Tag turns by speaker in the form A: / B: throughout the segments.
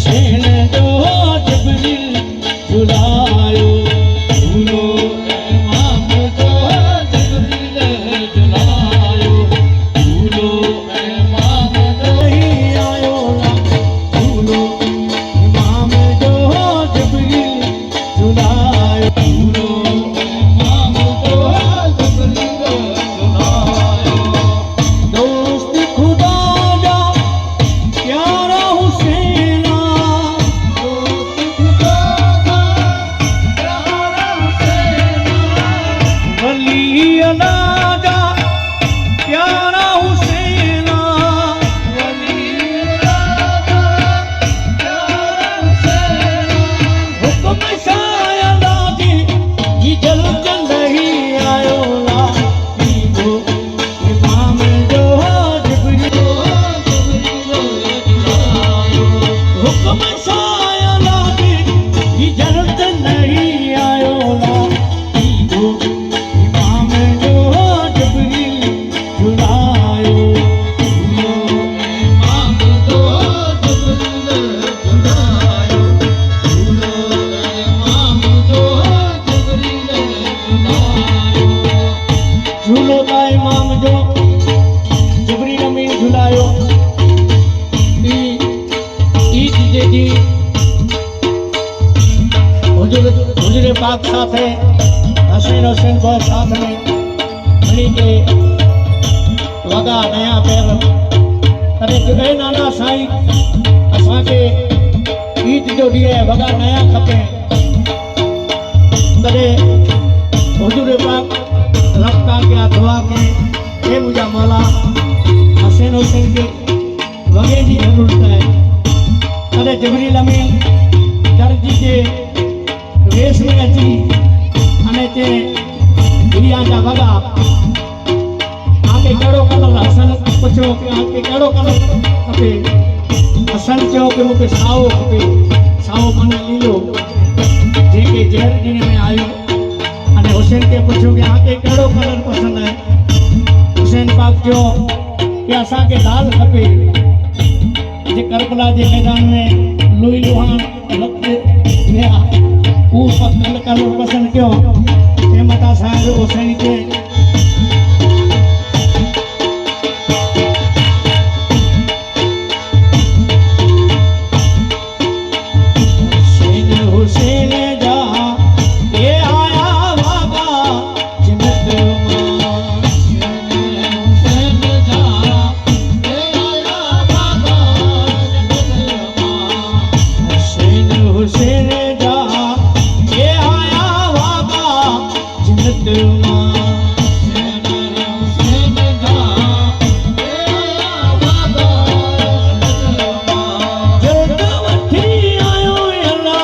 A: हुसैन जो जिब्रील झुलायो झूलो इमाम जो जिब्रील झुलायो झूलो इमाम जो नहीं आयो झूलो इमाम जो जिब्रील झुलायो झूलो इमाम जो जिब्रील झुलायो दोस्त खुदा जा प्यारा हुसैना दोस्त खुदा जा प्यारा हुसैना वली अल्लाह जा प्यारा हुसैना वली अल्लाह जा प्यारा हुसैना हुक्म शायला जी ये जल्द नहीं आयो ला दीदो इमाम जो जिब्रील हुक्म शायला जी ये जल्द नहीं आयो ला दीदो इमाम जो जिब्रील झुलायो झूलो इमाम जो जिब्रील झुलायो झूलो इमाम जो जिब्रील झुलायो झूलो का इमाम जो जिब्रील अमीन झुलायो ईद जेडी हुजूर पाक साथे हसन हुसैन को साथ में खड़ी के वगा नया पैर तने जुगे नाना साईं असां के ईद जो ॾींहुं वगा नया खपे तॾे हुजूर पाक रब्ता क्या दुआ के हे मुझा मौला हसन हुसैन के वगे जी जरूरत है तॾे जिब्रील अमीन दर्जी के वेश में अची अने चे दुनिया जा वगा आके कहिड़ो कलर हसन पुछो कि आके कहिड़ो कलर खपे हसन चयो कि मूंखे साओ खपे साओ माना लीलो जेके जहर ॾींहं में आयो अने हुसैन के पुछो कि आके कहिड़ो कलर पसंद है हुसैन पाक चयो कि असांखे लाल खपे जे करबला जे मैदान में लुई लुहान रक्त विया उहो कलर पसंद कयो तंहिं मथां साहिब हुसैन खे हुसैन जा ये आया वागा जिन्नत मां हुसैन जा ये आया वागा जिन्नत मां हुसैन जा ये आया वागा जिन्नत मां हुसैन जा ये आया वागा जिन्नत मां जल्द वठी आयो अल्लाह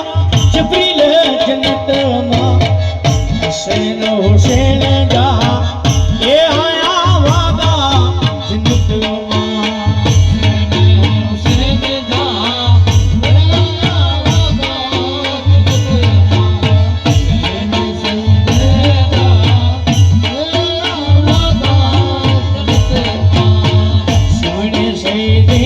A: जिब्रील जन्नत मां हुसैन हुसैन जा ये आया वागा जन्नत मां हुसैन जा ये आया वागा जन्नत मां हुसैन जा ये आया वागा जन्नत मां सोने सईदे